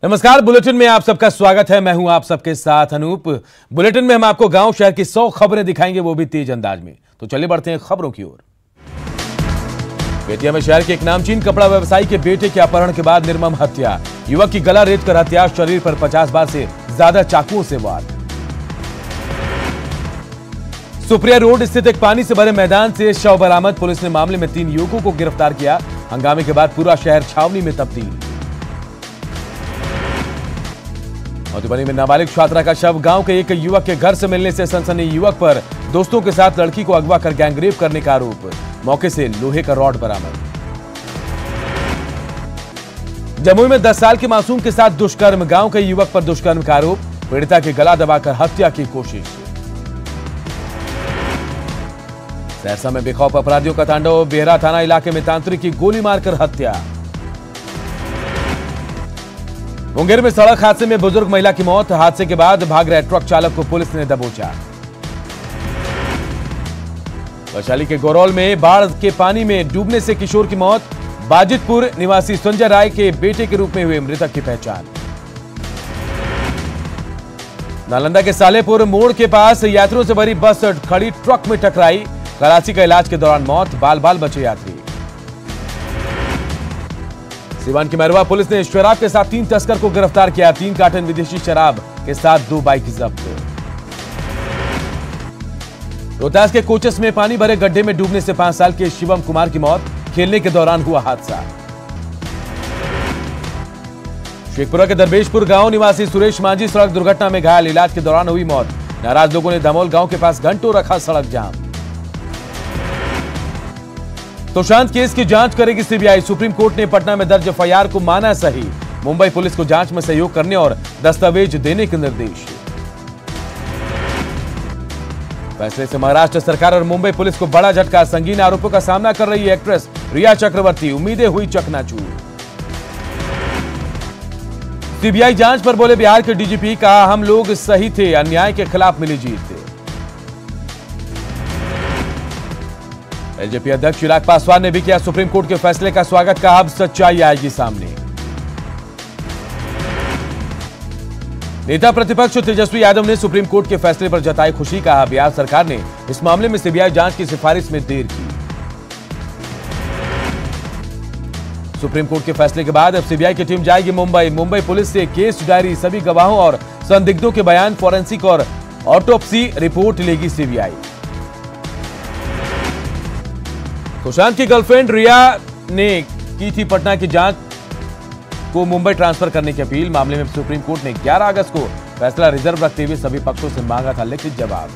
नमस्कार, बुलेटिन में आप सबका स्वागत है। मैं हूं आप सबके साथ अनूप। बुलेटिन में हम आपको गांव शहर की 100 खबरें दिखाएंगे, वो भी तेज अंदाज में। तो चलिए बढ़ते हैं खबरों की ओर। बेतिया में शहर के एक नामचीन कपड़ा व्यवसायी के बेटे के अपहरण के बाद निर्मम हत्या। युवक की गला रेतकर हत्या, शरीर पर 50 बार से ज्यादा चाकुओं से वार। सुप्रिया रोड स्थित एक पानी से भरे मैदान से शव बरामद। पुलिस ने मामले में 3 युवकों को गिरफ्तार किया। हंगामे के बाद पूरा शहर छावनी में तब्दील। मधुबनी में नाबालिग छात्रा का शव, गांव के एक युवक के घर से मिलने से सनसनी। युवक पर दोस्तों के साथ लड़की को अगवा कर गैंगरेप करने का आरोप। मौके से लोहे का रॉड बरामद। जमुई में 10 साल के मासूम के साथ दुष्कर्म, गांव के युवक पर दुष्कर्म का आरोप। पीड़िता की गला दबाकर हत्या की कोशिश। सहरसा में बेखौफ अपराधियों का तांडव, बेहरा थाना इलाके में तांत्रिक की गोली मारकर हत्या। मुंगेर में सड़क हादसे में बुजुर्ग महिला की मौत। हादसे के बाद भाग रहे ट्रक चालक को पुलिस ने दबोचा। वैशाली के गोरौल में बाढ़ के पानी में डूबने से किशोर की मौत। बाजितपुर निवासी संजय राय के बेटे के रूप में हुए मृतक की पहचान। नालंदा के सालेपुर मोड़ के पास यात्रियों से भरी बस खड़ी ट्रक में टकराई। कराची का इलाज के दौरान मौत, बाल बाल बचे यात्री। सिवान की मैरवा पुलिस ने शराब के साथ 3 तस्कर को गिरफ्तार किया। 3 कार्टन विदेशी शराब के साथ 2 बाइक जब्त। रोहतास के कोचस में पानी भरे गड्ढे में डूबने से 5 साल के शिवम कुमार की मौत। खेलने के दौरान हुआ हादसा। शेखपुरा के दरवेशपुर गांव निवासी सुरेश मांझी सड़क दुर्घटना में घायल, इलाज के दौरान हुई मौत। नाराज लोगों ने दमोल गांव के पास घंटों रखा सड़क जाम। सुशांत केस की जांच करेगी सीबीआई। सुप्रीम कोर्ट ने पटना में दर्ज एफआईआर को माना सही। मुंबई पुलिस को जांच में सहयोग करने और दस्तावेज देने के निर्देश। फैसले से महाराष्ट्र सरकार और मुंबई पुलिस को बड़ा झटका। संगीन आरोपों का सामना कर रही एक्ट्रेस रिया चक्रवर्ती, उम्मीदें हुई चकनाचूर। सीबीआई जांच पर बोले बिहार के डीजीपी, कहा हम लोग सही थे, अन्याय के खिलाफ मिली जीत। एलजेपी अध्यक्ष चिराग पासवान ने भी किया सुप्रीम कोर्ट के फैसले का स्वागत, कहा अब सच्चाई आएगी सामने। नेता प्रतिपक्ष तेजस्वी यादव ने सुप्रीम कोर्ट के फैसले पर जताई खुशी, कहा बिहार सरकार ने इस मामले में सीबीआई जांच की सिफारिश में देर की। सुप्रीम कोर्ट के फैसले के बाद अब सीबीआई की टीम जाएगी मुंबई। मुंबई पुलिस से केस डायरी, सभी गवाहों और संदिग्धों के बयान, फॉरेंसिक और ऑटोप्सी रिपोर्ट लेगी सीबीआई। सुशांत की गर्लफ्रेंड रिया ने की थी पटना की जांच को मुंबई ट्रांसफर करने की अपील। मामले में सुप्रीम कोर्ट ने 11 अगस्त को फैसला रिजर्व रखते हुए सभी पक्षों से मांगा था लिखित जवाब।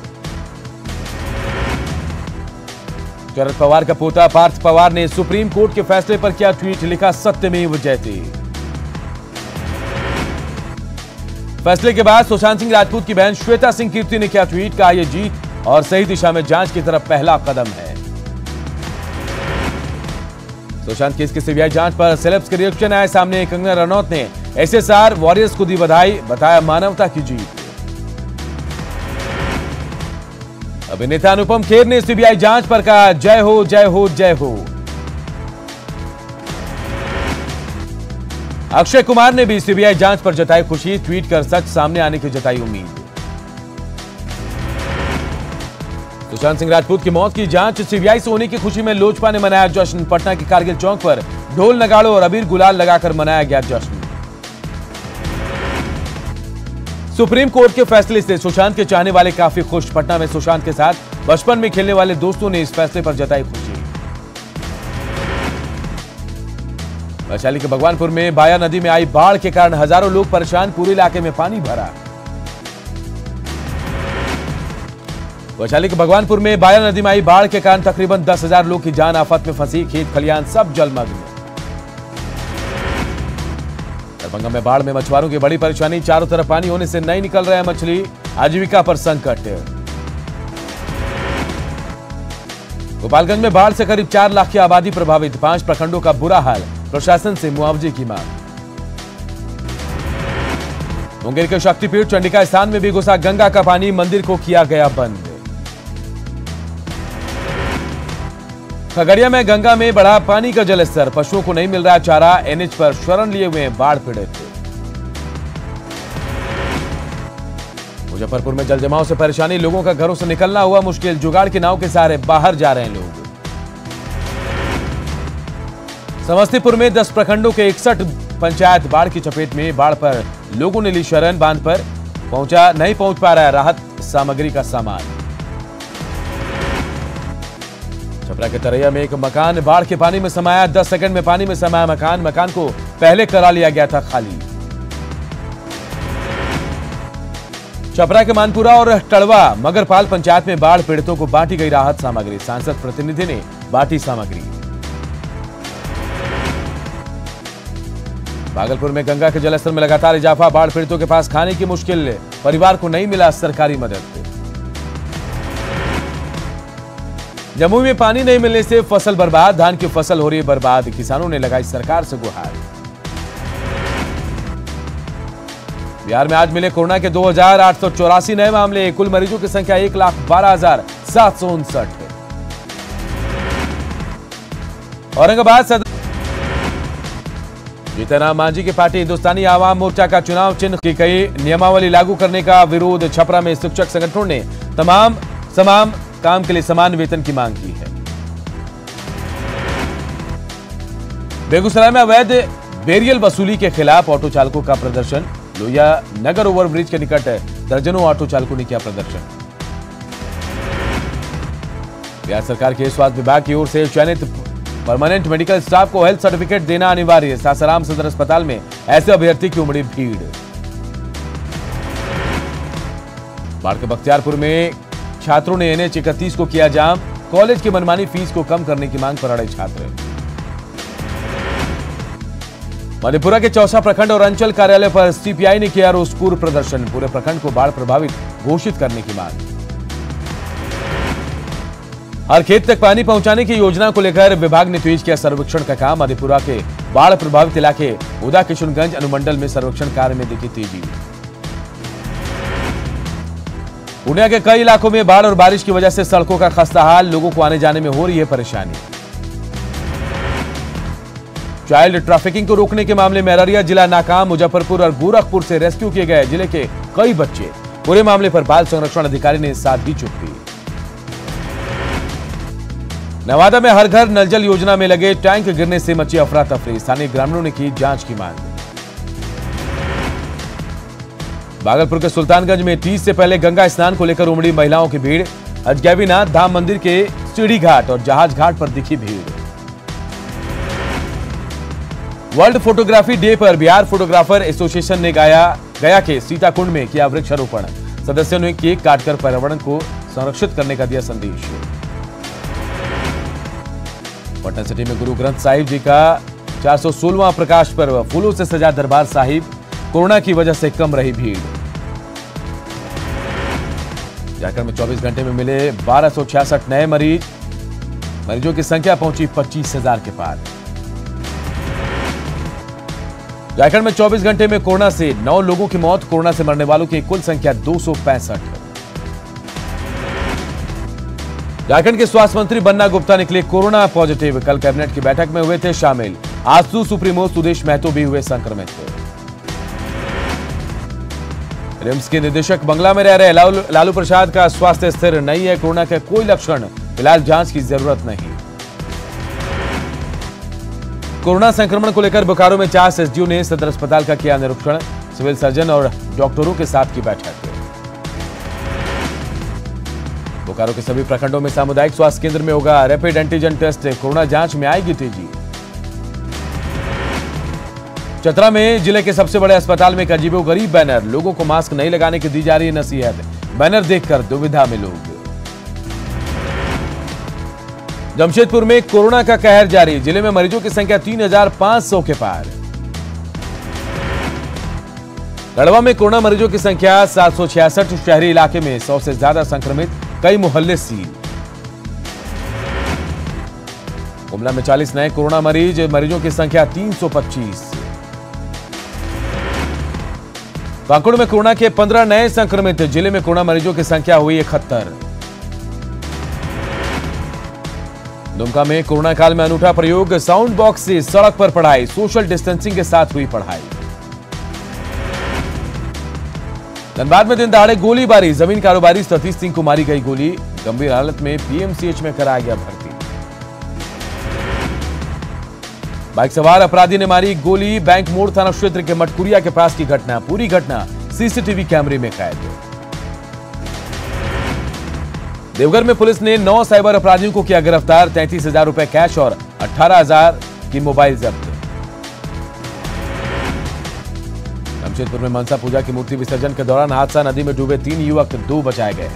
शरद पवार का पोता पार्थ पवार ने सुप्रीम कोर्ट के फैसले पर किया ट्वीट, लिखा सत्यमेव जयते। फैसले के बाद सुशांत सिंह राजपूत की बहन श्वेता सिंह कीर्ति ने किया ट्वीट, कहा यह जीत और सही दिशा में जांच की तरफ पहला कदम है। सुशांत केस की सीबीआई जांच पर सेलेब्स के रिएक्शन आए सामने। कंगना रनौत ने एसएसआर वॉरियर्स को दी बधाई, बताया मानवता की जीत। अभिनेता अनुपम खेर ने सीबीआई जांच पर कहा जय हो जय हो जय हो। अक्षय कुमार ने भी सीबीआई जांच पर जताई खुशी, ट्वीट कर सच सामने आने की जताई उम्मीद। सुशांत सिंह राजपूत की मौत की जांच सीबीआई से होने की खुशी में लोजपा ने मनाया जश्न। पटना के कारगिल चौक पर ढोल नगाड़ों और अबीर गुलाल लगाकर मनाया गया जश्न। सुप्रीम कोर्ट के फैसले से सुशांत के चाहने वाले काफी खुश। पटना में सुशांत के साथ बचपन में खेलने वाले दोस्तों ने इस फैसले पर जताई खुशी। वैशाली के भगवानपुर में बाया नदी में आई बाढ़ के कारण हजारों लोग परेशान, पूरे इलाके में पानी भरा। वैशाली के भगवानपुर में बाया नदी में आई बाढ़ के कारण तकरीबन 10,000 लोग की जान आफत में फंसी, खेत खलियान सब जलमग्न। दरभंगा में बाढ़ में मछुआरों की बड़ी परेशानी, चारों तरफ पानी होने से नहीं निकल रहा है मछली, आजीविका पर संकट। गोपालगंज में बाढ़ से करीब 4 लाख की आबादी प्रभावित, 5 प्रखंडों का बुरा हाल, प्रशासन से मुआवजे की मांग। मुंगेर के शक्तिपीठ चंडिका स्थान में भी घुसा गंगा का पानी, मंदिर को किया गया बंद। खगड़िया में गंगा में बढ़ा पानी का जलस्तर, पशुओं को नहीं मिल रहा चारा, एनएच पर शरण लिए हुए बाढ़ पीड़ित। मुजफ्फरपुर में जल जमाव से परेशानी, लोगों का घरों से निकलना हुआ मुश्किल, जुगाड़ की नाव के सहारे बाहर जा रहे हैं लोग। समस्तीपुर में 10 प्रखंडों के 61 पंचायत बाढ़ की चपेट में, बाढ़ पर लोगों ने ली शरण, बांध पर नहीं पहुंच पा रहा है राहत सामग्री का सामान। छपरा के तरैया में एक मकान बाढ़ के पानी में समाया, 10 सेकंड में पानी में समाया मकान को पहले करा लिया गया था खाली। छपरा के मानपुरा और टड़वा मगरपाल पंचायत में बाढ़ पीड़ितों को बांटी गई राहत सामग्री, सांसद प्रतिनिधि ने बांटी सामग्री। भागलपुर में गंगा के जलस्तर में लगातार इजाफा, बाढ़ पीड़ितों के पास खाने की मुश्किल, परिवार को नहीं मिला सरकारी मदद। जमुई में पानी नहीं मिलने से फसल बर्बाद, धान की फसल हो रही है बर्बाद, किसानों ने लगाई सरकार से गुहार। बिहार में आज मिले कोरोना के 2884 नए मामले, कुल मरीजों की संख्या 1,12,759। औरंगाबाद सदर जीतनराम मांझी की पार्टी हिंदुस्तानी आवाम मोर्चा का चुनाव चिन्ह की कई नियमावली लागू करने का विरोध, छपरा में शिक्षक संगठनों ने तमाम काम के लिए समान वेतन की मांग की है। बेगूसराय में अवैध बेरियल वसूली के खिलाफ ऑटो चालकों का प्रदर्शन, लोहिया नगर ओवरब्रिज के निकट दर्जनों ऑटो चालकों ने किया प्रदर्शन। बिहार सरकार के स्वास्थ्य विभाग की ओर से चयनित परमानेंट मेडिकल स्टाफ को हेल्थ सर्टिफिकेट देना अनिवार्य, सासाराम सदर अस्पताल में ऐसे अभ्यर्थी की उमड़ी भीड़। बाढ़ के बख्तियारपुर में छात्रों ने NH 31 को किया जाम, कॉलेज की मनमानी फीस को कम करने की मांग पर अड़े छात्र। मधेपुरा के चौसा प्रखंड और अंचल कार्यालय पर CPI ने किया रोषपूर्ण प्रदर्शन, पूरे प्रखंड को बाढ़ प्रभावित घोषित करने की मांग। हर खेत तक पानी पहुंचाने की योजना को लेकर विभाग ने तेज किया सर्वेक्षण का काम, मधेपुरा के बाढ़ प्रभावित इलाके उदा किशुनगंज अनुमंडल में सर्वेक्षण कार्य में दिखी तेजी। पूर्णिया के कई इलाकों में बाढ़ और बारिश की वजह से सड़कों का खस्ता हाल, लोगों को आने जाने में हो रही है परेशानी। चाइल्ड ट्रैफिकिंग को रोकने के मामले में अररिया जिला नाकाम, मुजफ्फरपुर और गोरखपुर से रेस्क्यू किए गए जिले के कई बच्चे, पूरे मामले पर बाल संरक्षण अधिकारी ने साथ दी चुप्पी। नवादा में हर घर नल जल योजना में लगे टैंक गिरने से मची अफरा तफरी, स्थानीय ग्रामीणों ने की जांच की मांग। भागलपुर के सुल्तानगंज में तीज से पहले गंगा स्नान को लेकर उमड़ी महिलाओं की भीड़, अजगैबीनाथ धाम मंदिर के सीढ़ी घाट और जहाज घाट पर दिखी भीड़। वर्ल्ड फोटोग्राफी डे पर बिहार फोटोग्राफर एसोसिएशन ने गया के सीताकुंड में किया वृक्षारोपण, सदस्यों ने केक काटकर पर्यावरण को संरक्षित करने का दिया संदेश। पटना सिटी में गुरु ग्रंथ साहिब जी का 416वां प्रकाश पर्व, फूलों से सजा दरबार साहिब, कोरोना की वजह से कम रही भीड़। झारखंड में 24 घंटे में मिले 1266 नए मरीजों की संख्या पहुंची 25,000 के पार। झारखंड में 24 घंटे में कोरोना से 9 लोगों की मौत, कोरोना से मरने वालों की कुल संख्या 265। झारखंड के स्वास्थ्य मंत्री बन्ना गुप्ता निकले कोरोना पॉजिटिव, कल कैबिनेट की बैठक में हुए थे शामिल। आजसू सुप्रीमो सुदेश महतो भी हुए संक्रमित। रिम्स के निदेशक बंगला में रह रहे लालू प्रसाद का स्वास्थ्य स्थिर नहीं है, कोरोना के कोई लक्षण, फिलहाल जांच की जरूरत नहीं। कोरोना संक्रमण को लेकर बोकारो में 4 एसडीओ ने सदर अस्पताल का किया निरीक्षण, सिविल सर्जन और डॉक्टरों के साथ की बैठक। बोकारो के सभी प्रखंडों में सामुदायिक स्वास्थ्य केंद्र में होगा रैपिड एंटीजन टेस्ट, कोरोना जांच में आएगी तेजी। चतरा में जिले के सबसे बड़े अस्पताल में एक अजीबोगरीब बैनर, लोगों को मास्क नहीं लगाने की दी जा रही है नसीहत, बैनर देखकर दुविधा में लोग। जमशेदपुर में कोरोना का कहर जारी, जिले में मरीजों की संख्या 3,500 के पार। गढ़वा में कोरोना मरीजों की संख्या 766, शहरी इलाके में 100 से ज्यादा संक्रमित, कई मोहल्ले सील। गुमला में 40 नए कोरोना मरीजों की संख्या 325। पाकुड़ में कोरोना के 15 नए संक्रमित, जिले में कोरोना मरीजों की संख्या हुई 71। दुमका में कोरोना काल में अनूठा प्रयोग, साउंड बॉक्स से सड़क पर पढ़ाई, सोशल डिस्टेंसिंग के साथ हुई पढ़ाई। धनबाद में दिन दहाड़े गोलीबारी, जमीन कारोबारी सतीश सिंह को मारी गई गोली, गंभीर हालत में पीएमसीएच में कराया गया भर्ती। बाइक सवार अपराधी ने मारी गोली, बैंक मोड़ थाना क्षेत्र के मटकुरिया के पास की घटना, पूरी घटना सीसीटीवी कैमरे में कैद। देवघर में पुलिस ने 9 साइबर अपराधियों को किया गिरफ्तार, 33,000 रुपए कैश और 18,000 की मोबाइल जब्त। जमशेदपुर में मनसा पूजा की मूर्ति विसर्जन के दौरान हादसा, नदी में डूबे 3 युवक, 2 बचाए गए।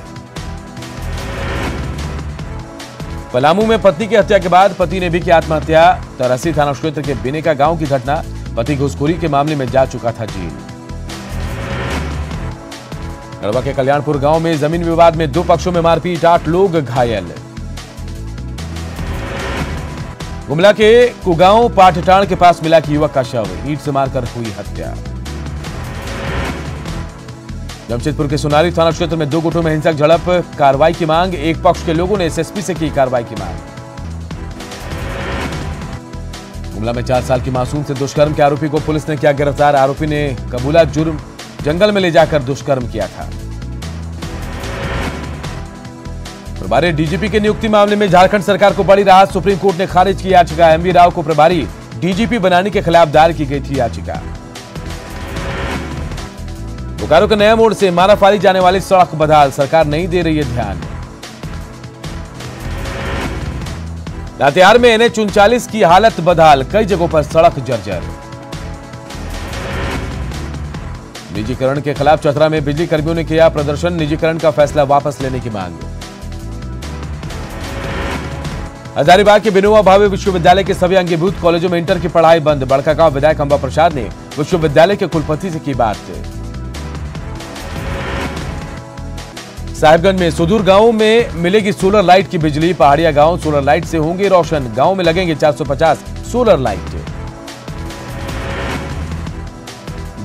पलामू में पत्नी की हत्या के बाद पति ने भी की आत्महत्या, तरसी थाना क्षेत्र के बिनेका गांव की घटना, पति घूसखोरी के मामले में जा चुका था जेल। गढ़वा के कल्याणपुर गांव में जमीन विवाद में 2 पक्षों में मारपीट, 8 लोग घायल। गुमला के कुगांव पाटटाण के पास मिला कि युवक का शव, ईंट से मारकर हुई हत्या। जमशेदपुर के सोनारी थाना क्षेत्र में 2 गुटों में हिंसक झड़प, कार्रवाई की मांग, एक पक्ष के लोगों ने एसएसपी से की कार्रवाई की मांग। गुमला में 4 साल की मासूम से दुष्कर्म के आरोपी को पुलिस ने किया गिरफ्तार, आरोपी ने कबूला जुर्म जंगल में ले जाकर दुष्कर्म किया था। प्रभारी डीजीपी के नियुक्ति मामले में झारखंड सरकार को बड़ी राहत, सुप्रीम कोर्ट ने खारिज की याचिका, एमवी राव को प्रभारी डीजीपी बनाने के खिलाफ दायर की गई थी याचिका। बोकारो के नया मोड़ से माराफारी जाने वाली सड़क बदहाल, सरकार नहीं दे रही है ध्यान। लातेहार में NH 39 की हालत बदहाल, कई जगहों पर सड़क जर्जर। निजीकरण के खिलाफ चतरा में बिजली कर्मियों ने किया प्रदर्शन, निजीकरण का फैसला वापस लेने की मांग। हजारीबाग के विनोबा भावे विश्वविद्यालय के सभी अंगीभूत कॉलेजों में इंटर की पढ़ाई बंद, बड़कागांव विधायक अंबा प्रसाद ने विश्वविद्यालय के कुलपति से की बात। साहिबगंज में सुदूर गांव में मिलेगी सोलर लाइट की बिजली, पहाड़िया गांव सोलर लाइट से होंगे रोशन, गांव में लगेंगे 450 सोलर लाइट।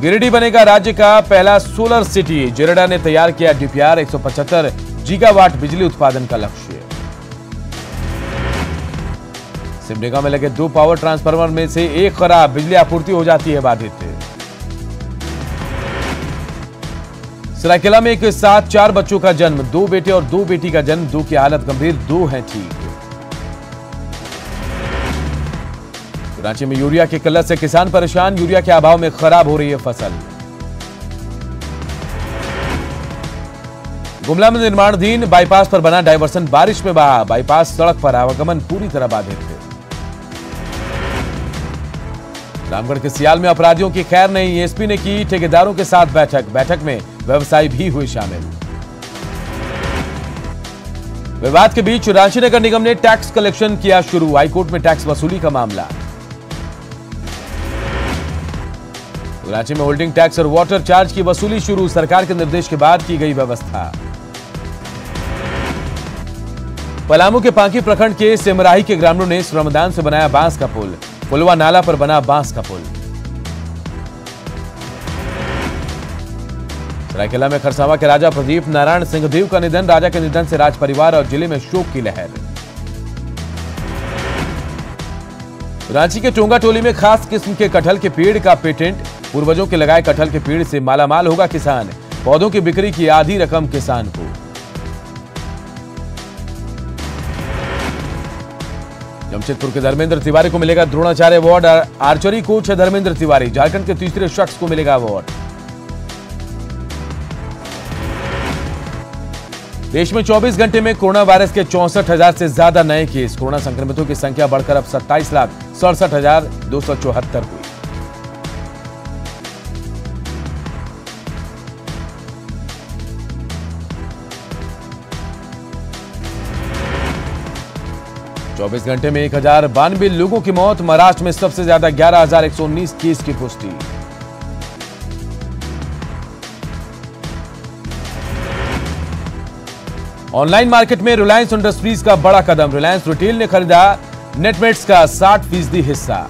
गिरिडीह बनेगा राज्य का पहला सोलर सिटी, जेरेडा ने तैयार किया डीपीआर, 175 गीगावाट बिजली उत्पादन का लक्ष्य। सिमडेगा में लगे 2 पावर ट्रांसफार्मर में से 1 खराब, बिजली आपूर्ति हो जाती है बाधित। सरायकेला में एक साथ 4 बच्चों का जन्म, 2 बेटे और 2 बेटी का जन्म, 2 की हालत गंभीर, 2 हैं ठीक। रांची में यूरिया की किल्लत से किसान परेशान, यूरिया के अभाव में खराब हो रही है फसल। गुमला में निर्माणाधीन बाईपास पर बना डायवर्सन बारिश में बहा, बाईपास सड़क पर आवागमन पूरी तरह बाधित है। रामगढ़ के सियाल में अपराधियों की खैर नहीं, एसपी ने की ठेकेदारों के साथ बैठक, बैठक में व्यवसायी भी हुए शामिल। विवाद के बीच रांची नगर निगम ने टैक्स कलेक्शन किया शुरू, हाईकोर्ट में टैक्स वसूली का मामला। रांची में होल्डिंग टैक्स और वाटर चार्ज की वसूली शुरू, सरकार के निर्देश के बाद की गई व्यवस्था। पलामू के पांकी प्रखंड के सेमराही के ग्रामीणों ने श्रमदान से बनाया बांस का पुल, पुलवा नाला पर बना बांस का पुल। सरायकेला में खरसावा के राजा प्रदीप नारायण सिंहदेव का निधन, राजा के निधन से राज परिवार और जिले में शोक की लहर। रांची के टोंगा टोली में खास किस्म के कटहल के पेड़ का पेटेंट, पूर्वजों के लगाए कटहल के पेड़ से मालामाल होगा किसान, पौधों की बिक्री की आधी रकम किसान को। जमशेदपुर के धर्मेंद्र तिवारी को मिलेगा द्रोणाचार्य अवार्ड, आर्चरी कोच है धर्मेंद्र तिवारी, झारखंड के तीसरे शख्स को मिलेगा अवार्ड। देश में 24 घंटे में कोरोना वायरस के 64,000 से ज्यादा नए केस, कोरोना संक्रमितों की संख्या बढ़कर अब 27,67,274 हुई। चौबीस घंटे में 1092 लोगों की मौत, महाराष्ट्र में सबसे ज्यादा 11,119 केस की पुष्टि। ऑनलाइन मार्केट में रिलायंस इंडस्ट्रीज का बड़ा कदम, रिलायंस रिटेल ने खरीदा नेटमेट्स का 60% हिस्सा।